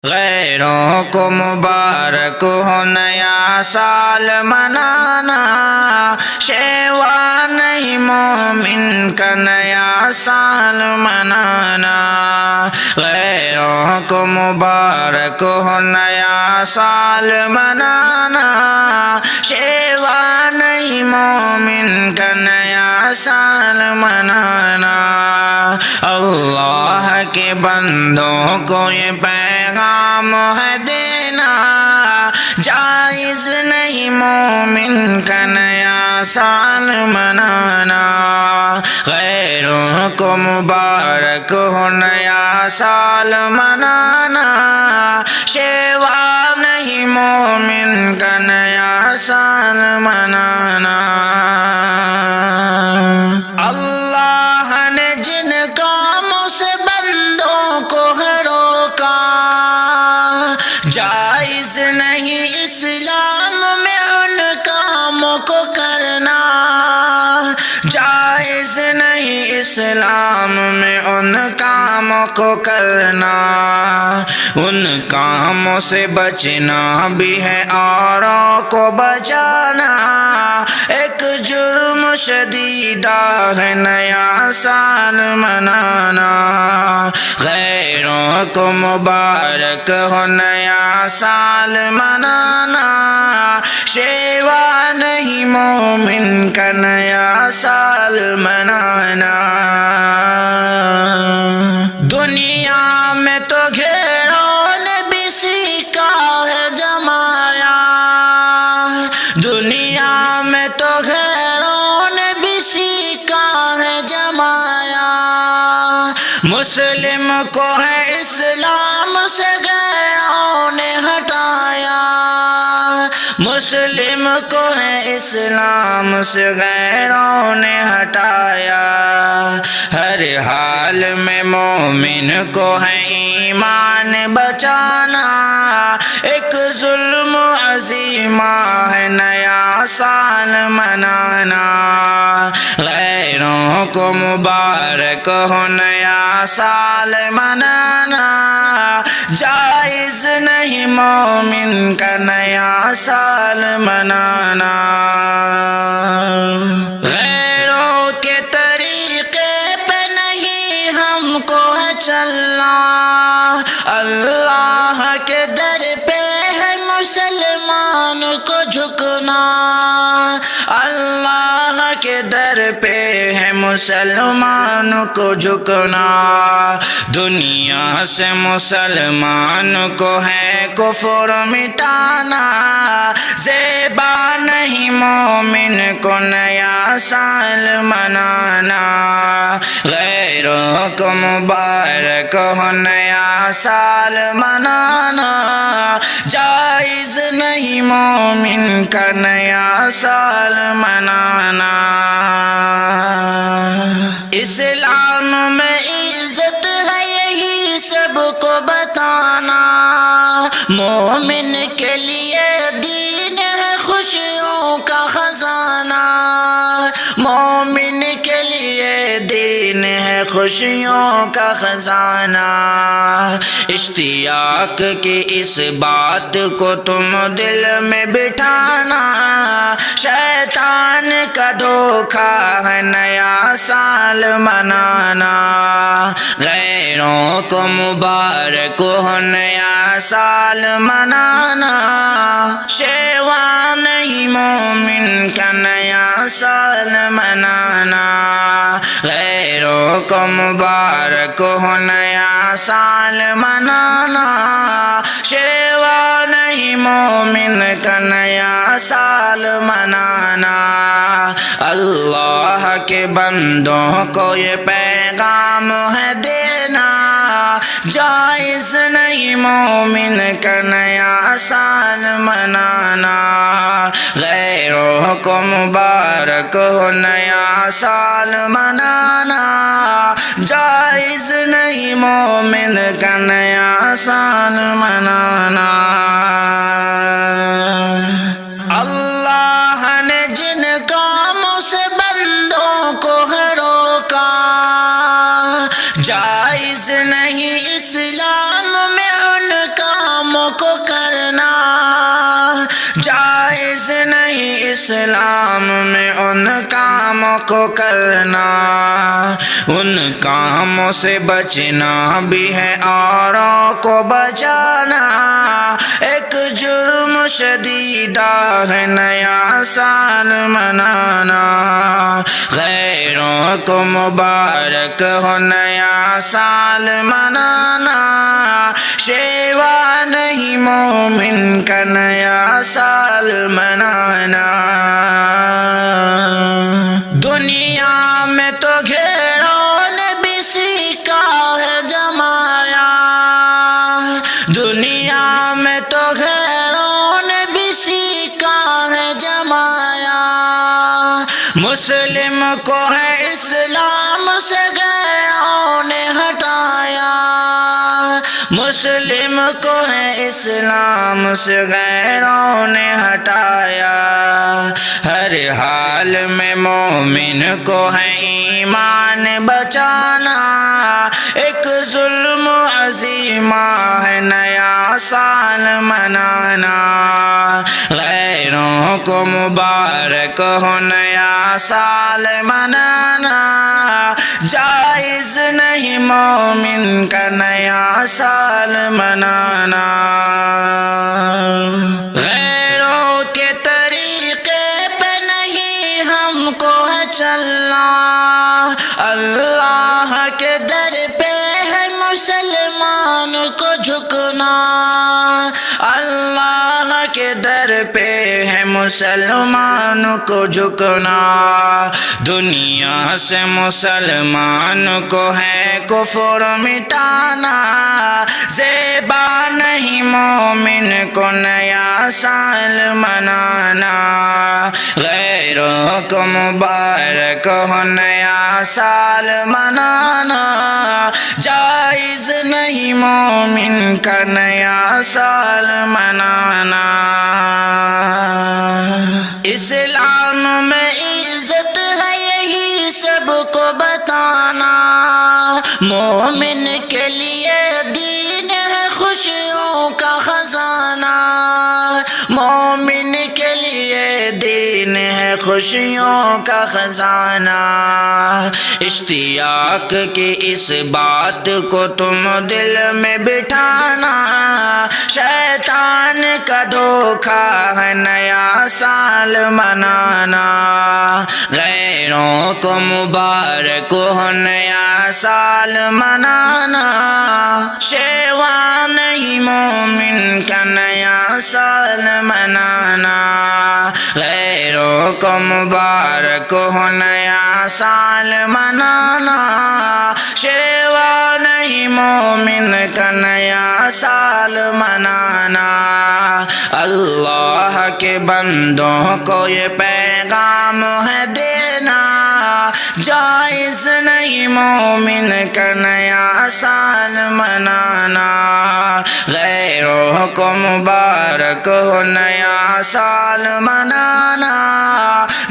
غیروں کو مبارک ہو نیا سال منانا، شیوا نہیں مومن کا نیا سال منانا۔ غیروں کو مبارک ہو نیا سال منانا، شیوا نہیں مومن کا نیا سال منانا۔ اللہ کے بندوں کو یہ پیغام ہے دینا، جائز نہیں مومن کا نیا سال منانا۔ غیروں کو مبارک ہو نیا سال منانا، شیوا نہیں مومن کا نیا سال منانا۔ اللہ نے جن کاموں سے بندوں کو ہے روکا، جائز نہیں اسلام میں ان کاموں کو کرنا، جائز نہیں اسلام میں ان کاموں کو کرنا۔ ان کاموں سے بچنا بھی ہے اوروں کو بچانا، ایک جرم شدیدہ ہے نیا سال منانا۔ غیروں کو مبارک ہو نیا سال منانا، شیوا نہیں مومن کا نیا سال منانا۔ دنیا میں تو گھیروں نے بھی سیکھا ہے جمایا، دنیا میں تو گھیروں نے بھی سیکھا ہے جمایا۔ مسلم کو ہے اسلام سے غیروں نے ہٹایا، مسلم کو ہے اسلام سے غیروں نے ہٹایا۔ ہر حال میں مومن کو ہے ایمان بچانا، ایک ظلم عظیمہ ہے نیا سال منانا۔ غیروں کو مبارک ہو نیا سال منانا، جائز نہیں مومن کا نیا سال منانا۔ غیروں کے طریقے پہ نہیں ہم کو ہے چلنا، اللہ کے در پہ ہے مسلمان کو جھکنا، اللہ کے در پہ ہے مسلمان کو جھکنا۔ دنیا سے مسلمان کو ہے کفر مٹانا، زیبا نہیں مومن کو نیا سال منانا۔ غیروں کو مبارک ہو نیا سال منانا، جائز نہیں مومن کا نیا سال منانا۔ اسلام میں عزت ہے یہی سب کو بتانا، مومن کے لیے دین ہے خوشیوں کا خزانہ، مومن کے لیے دین ہے خوشیوں کا خزانہ۔ اشتیاق کی اس بات کو تم دل میں بٹھانا، شیطان کا دھوکہ ہے نیا سال منانا۔ غیروں کو مبارک ہو نیا سال منانا، شیوا نہیں مومن کا نیا سال منانا۔ غیروں کو مبارک ہو نیا سال منانا، شیوا نہیں مومن کا نیا سال منانا۔ اللہ کے بندوں کو یہ پیغام ہے دینا، جائز نہیں مومن کا نیا سال منانا۔ غیروں کو مبارک ہو نیا سال منانا، جائز نہیں مومن کا نیا سال منانا۔ اللہ نے جن کاموں سے بندوں کو ہے روکا، جائز نہیں اسلام میں ان کا اسلام میں ان کاموں کو کرنا، ان کاموں سے بچنا بھی ہے اوروں کو بچانا۔ ایک جرم شدیدہ ہے نیا سال منانا، غیروں کو مبارک ہو نیا سال منانا۔ شیوا نہیں مومن کا نیا سال منانا۔ دنیا میں تو گھیروں نے بھی سیکھا ہے جمایا، دنیا میں تو گھیروں نے بھی سیکھا ہے جمایا۔ مسلم کو ہے اسلام سے غیروں نے ہٹایا، مسلم کو ہے اسلام سے غیروں نے ہٹایا۔ ہر حال میں مومن کو ہے ایمان بچانا، ایک ظلم عظیمہ ہے نیا سال منانا۔ غیروں کو مبارک ہو نیا سال منانا، جائز نہیں مومن کا نیا سال منانا۔ غیروں کے طریقے پہ نہیں ہم کو ہے چلنا، اللہ کے در پہ ہے مسلمان کو جھکنا، اللہ کے در پہ ہے مسلمان کو جھکنا۔ دنیا سے مسلمان کو ہے کفر مٹانا، زیبا نہیں مومن کو نیا سال منانا۔ غیروں کو مبارک ہو نیا سال منانا، جائز نہیں مومن کا نیا سال منانا۔ اسلام میں عزت ہے یہی سب کو بتانا، مومن کے لیے دین ہے خوشیوں کا خزانہ، مومن کے لیے دین ہے خوشیوں کا خزانہ۔ اشتیاق کی اس بات کو تم دل میں بٹھانا، شیطان کا دھوکہ ہے نیا سال منانا۔ غیروں کو مبارک ہو نیا سال منانا، شیوا نہیں مومن کا نیا سال منانا۔ غیروں کو مبارک ہو نیا سال منانا، شیوا نہیں مومن کا نیا سال منانا۔ اللہ کے بندوں کو یہ پیغام ہے دینا، جائز نہیں مومن کا نیا سال منانا۔ غیروں کو مبارک ہو نیا سال منانا،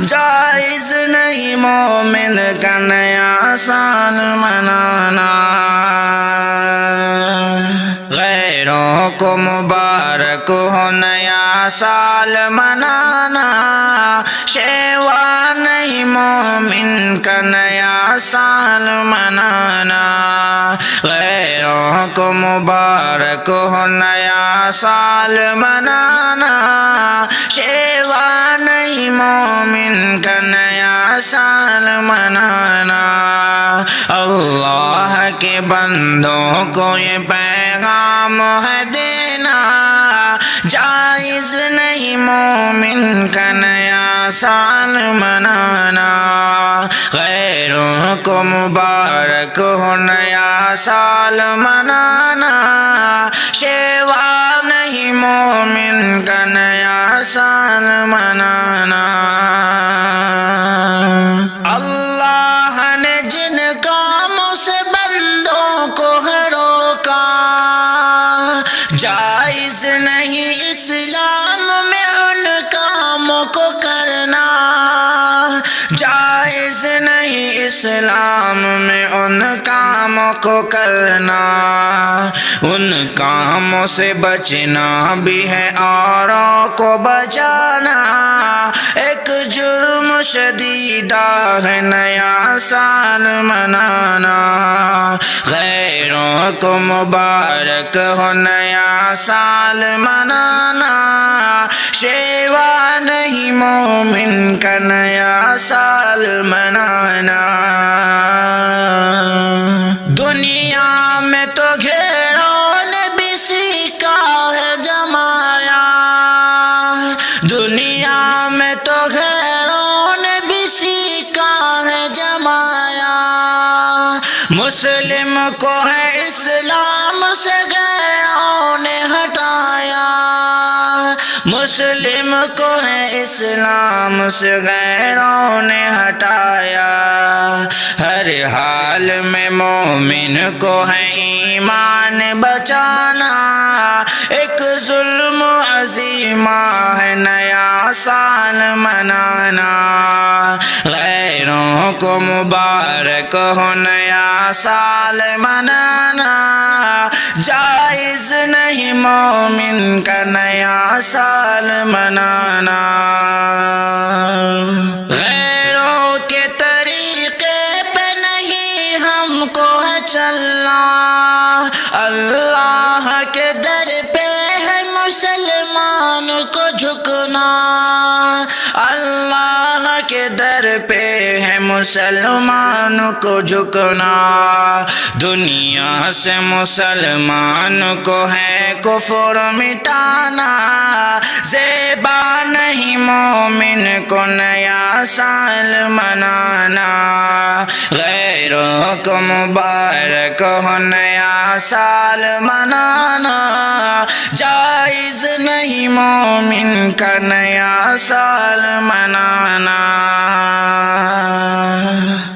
جائز نہیں مومن کا نیا سال منانا۔ غیروں کو مبارک ہو نیا سال منانا، شیوا نہیں مومن کا نیا سال منانا۔ غیروں کو مبارک ہو نیا سال منانا، شیوا نہیں مومن کا نیا سال منانا۔ اللہ کے بندوں کو یہ پیغام ہے دینا، جائز نہیں مومن کا نیا سال منانا۔ غیروں کو مبارک ہو نیا سال منانا، شیوا نہیں مومن کا نیا سال منانا۔ اللہ نے جن کاموں سے بندوں کو ہے روکا، جائز نہیں اسلام میں ان کاموں کو کرنا، جائز نہیں اسلام میں ان کاموں کو کرنا، ان کاموں سے بچنا بھی ہے اوروں کو بچانا۔ ایک جرم شدیدہ ہے نیا سال منانا، غیروں کو مبارک ہو نیا سال منانا۔ شیوا نہیں مومن کا نیا سال منانا۔ دنیا میں تو گھیروں نے بھی سیکھا ہے جمایا، دنیا میں تو گھیروں نے بھی سیکھا ہے جمایا۔ مسلم کو ہے اسلام سے غیروں نے ہٹایا، مسلم کو ہے اسلام سے غیروں نے ہٹایا۔ ہر حال میں مومن کو ہے ایمان بچانا، ایک ظلم عظیمہ ہے نیا سال منانا۔ غیروں کو مبارک ہو نیا سال منانا، جائز نہیں مومن کا نیا سال منانا۔ غیروں کے طریقے پہ نہیں ہم کو ہے چلنا، اللہ کے در پہ ہے مسلمان کو جھکنا، اللہ کے در پہ ہے مسلمان کو جھکنا۔ دنیا سے مسلمان کو ہے کفر مٹانا، زیبا نہیں مومن کو نیا سال منانا۔ غیروں کو مبارک ہو نیا سال منانا، جائز نہیں مومن کا نیا سال منانا۔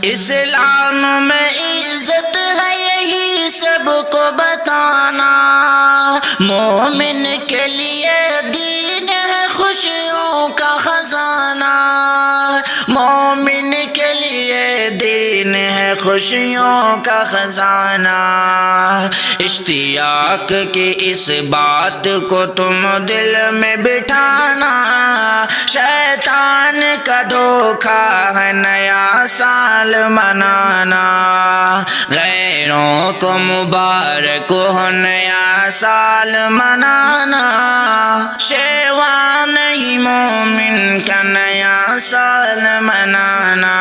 اسلام میں عزت ہے یہی سب کو بتانا، مومن کے لیے دین ہے خوشیوں کا خزانہ، مومن کے لیے دین ہے خوشیوں کا خزانہ۔ اشتیاق کی اس بات کو تم دل میں بٹھانا، شیطان کا دھوکہ ہے نیا سال منانا۔ غیروں کو مبارک ہو نیا سال منانا، شیوا نہیں مومن کا نیا سال منانا۔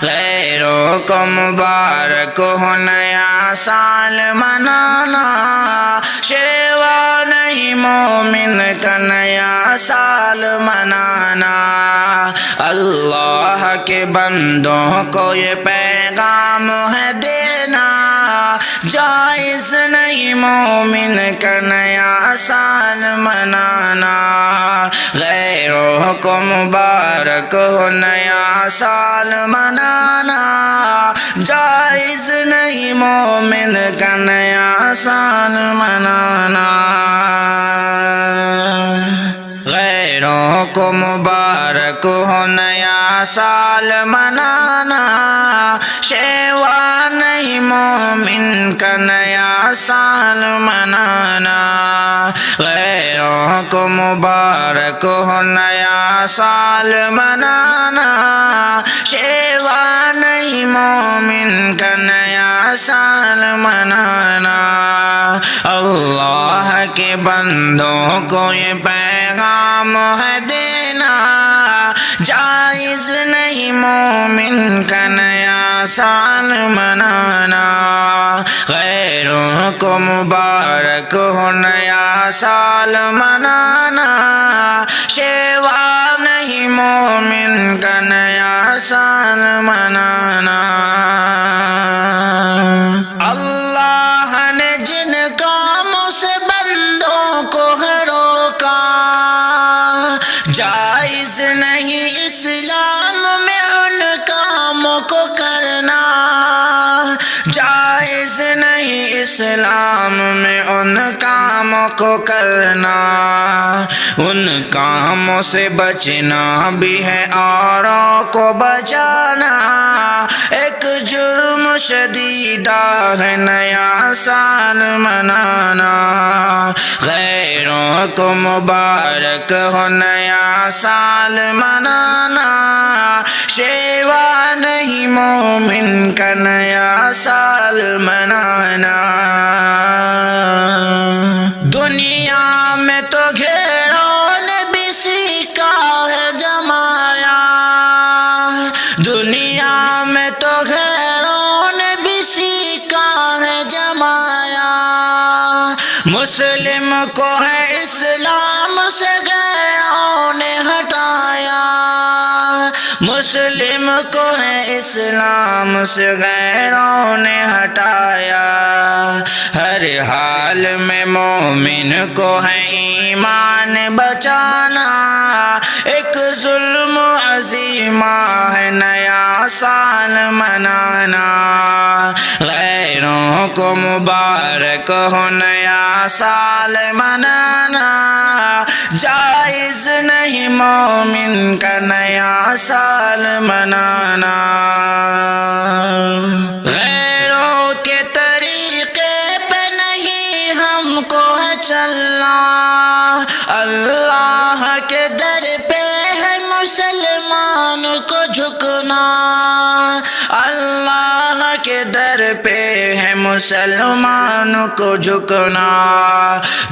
غیروں کو مبارک ہو نیا سال منانا، شیوا نہیں مومن کا نیا سال منانا۔ اللہ کے بندوں کو یہ پیغام ہے دینا، جائز نہیں مومن کا نیا سال منانا۔ غیروں کو مبارک ہو نیا سال منانا، جائز نہیں مومن کا نیا سال منانا۔ غیروں کو مبارک ہو نیا سال منانا، شیوا نہیں مومن کا نیا سال منانا۔ غیروں کو مبارک ہو نیا سال منانا، شیوا نہیں مومن کا نیا سال منانا۔ اللہ کے بندوں کو یہ پیغام ہے دینا، جائز نہیں مومن کا نیا سال منانا۔ غیروں کو مبارک ہو نیا سال منانا، شیوا نہیں مومن کا نیا سال منانا۔ اللہ نے جن کاموں سے بندوں کو ہے روکا، جائز نہیں اسلام میں ان کاموں کو کرنا، جائز نہیں اسلام میں ان کاموں کو کرنا، ان کاموں سے بچنا بھی ہے اوروں کو بچانا۔ ایک جرم شدیدہ ہے نیا سال منانا، غیروں کو مبارک ہو نیا سال منانا، شیوا نہیں مومن کا نیا سال منانا۔ دنیا میں تو گھیروں نے بھی سیکھا ہے جمایا، دنیا میں تو گھیروں نے بھی سیکھا ہے جمایا، مسلم کو ہے اسلام سے غیروں نے ہٹایا، مسلم کو ہے اسلام سے غیروں نے ہٹایا۔ ہر حال میں مومن کو ہے ایمان بچانا، ایک ظلم عظیمہ ہے نیا سال منانا، غیروں کو مبارک ہو نیا سال منانا، جائز نہیں مومن کا نیا سال منانا۔ غیروں کے طریقے پہ نہیں ہم کو ہے چلنا، اللہ کے در پہ ہے مسلمان کو جھکنا، اللہ کے در پہ ہے مسلمان کو جھکنا،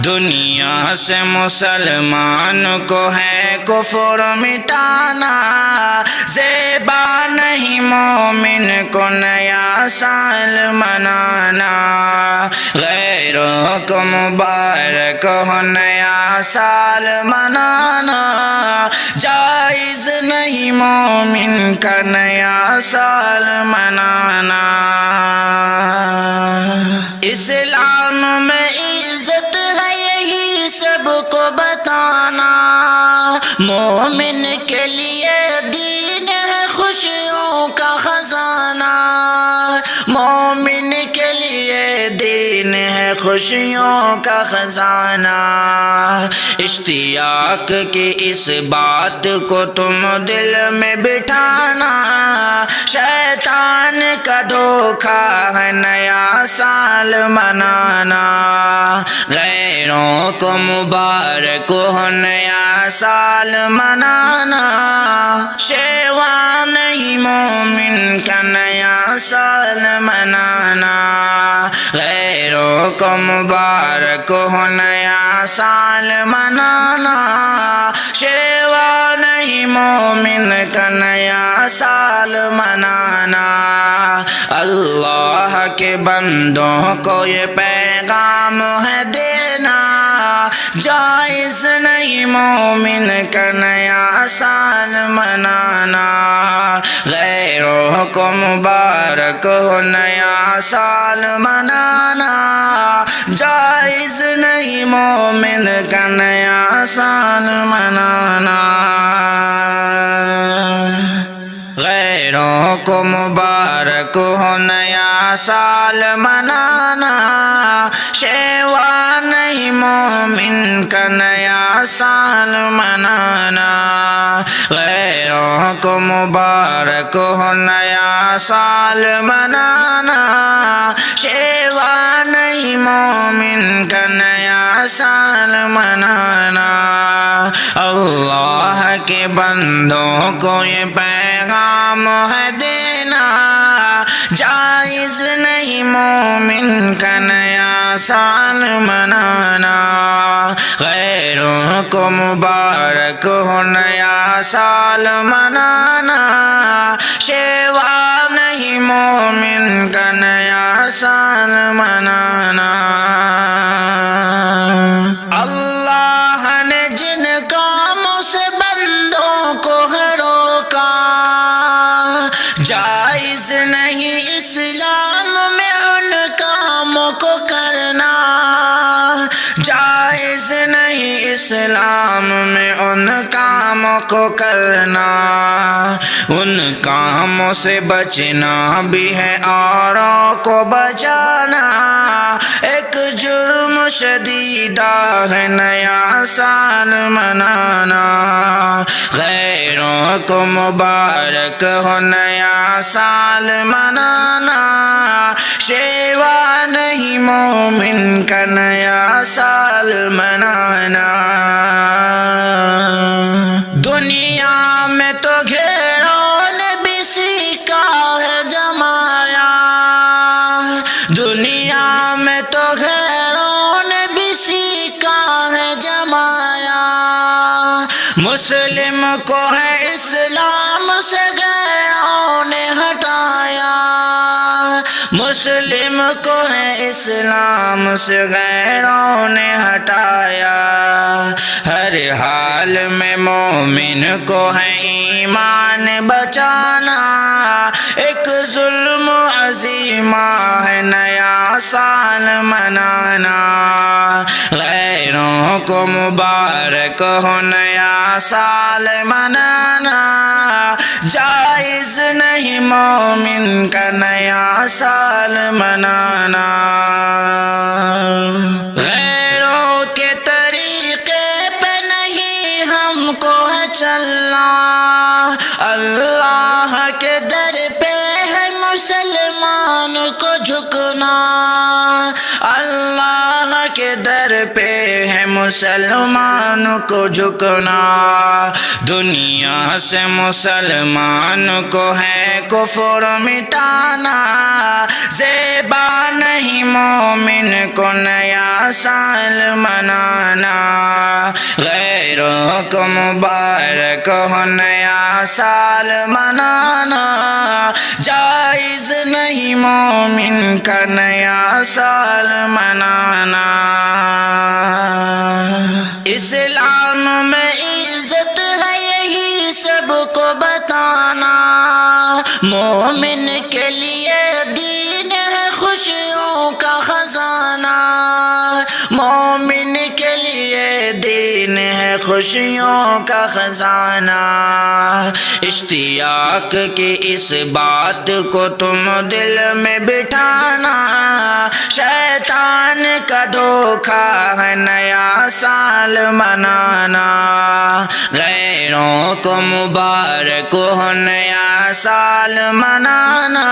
دنیا سے مسلمان کو ہے کفر مٹانا، زیبا نہیں مومن کو نیا سال منانا، غیروں کو مبارک ہو نیا سال منانا، جائز نہیں مومن کا نیا سال منانا۔ اسلام میں عزت ہے یہی سب کو بتانا، مومن کے لیے دین ہے خوشیوں کا خزانہ، مومن کے لیے دین ہے خوشیوں کا خزانہ، اشتیاق کی اس بات کو تم دل میں بٹھانا، شیطان کا دھوکہ ہے نیا سال منانا، غیروں کو مبارک ہو نیا سال منانا، شیوا نہیں مومن کا نیا سال منانا، غیروں کو مبارک ہو نیا سال منانا، شیوا نہیں مومن کا نیا سال منانا۔ اللہ کے بندوں کو یہ پیغام ہے دینا، جائز نہیں مومن کا نیا سال منانا، غیروں کو مبارک ہو نیا سال منانا، جائز نہیں مومن کا نیا سال منانا، غیروں کو مبارک ہو نیا سال منانا، شیوا نہیں مومن کا نیا سال منانا، غیروں کو مبارک ہو نیا سال منانا، شیوا نہیں مومن کا نیا سال منانا۔ اللہ کے بندوں کو یہ پیغام ہے دینا، جائز نہیں مومن کا نیا سال منانا، غیروں کو مبارک ہو نیا سال منانا، شیوا نہیں مومن کا نیا سال منانا۔ اللہ نے جن کاموں سے بندوں کو ہے روکا، جائز نہیں اسلام میں ان کاموں کو کرنا، جائز نہیں اسلام میں ان کاموں کو کرنا، ان کاموں سے بچنا بھی ہے اوروں کو بچانا، ایک جرم شدیدہ ہے نیا سال منانا، غیروں کو مبارک ہو نیا سال منانا، شیوا نہیں مومن کا نیا سال منانا۔ دنیا میں تو گھیروں نے بھی سیکھا ہے جمایا، دنیا میں تو گھیروں نے بھی سیکھا ہے جمایا، مسلم کو ہے اسلام سے غیروں نے ہٹایا، مسلم کو ہے اسلام سے غیروں نے ہٹایا، ہر حال میں مومن کو ہے ایمان بچانا، ایک ظلم عظیمہ ہے نیا سال منانا، غیروں کو مبارک ہو نیا سال منانا، جائز نہیں مومن کا نیا سال منانا، غیروں کے طریقے پہ نہیں ہم کو ہے چلنا، اللہ کے در پہ ہے مسلمان کو جھکنا، اللہ کے در پہ ہے مسلمان کو جھکنا، دنیا سے مسلمان کو ہے کفر مٹانا، زیبا نہیں مومن کو نیا سال منانا، غیروں کو مبارک ہو نیا سال منانا، جائز نہیں مومن کا نیا سال منانا، اسلام میں عزت ہے یہی سب کو بتانا، مومن کے لیے دین ہے خوشیوں کا خزانہ، مومن کے لیے دین ہے خوشیوں کا خزانہ، اشتیاق کی اس بات کو تم دل میں بٹھانا، شیطان کا دھوکہ ہے نیا سال منانا، غیروں کو مبارک ہو نیا سال منانا،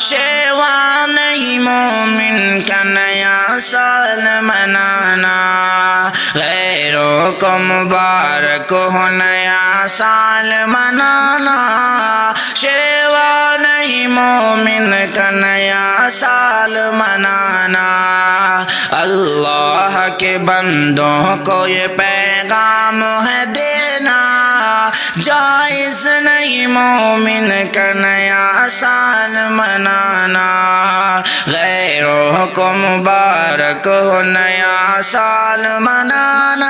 شیوا نہیں مومن کا نیا سال منانا، غیروں کو مبارک ہو نیا سال منانا، شیوا نہیں مومن کا نیا سال منانا، اللہ کے بندوں کو یہ پیغام ہے دینا، جائز نہیں مومن کا نیا سال منانا، غیروں کو مبارک ہو نیا سال منانا،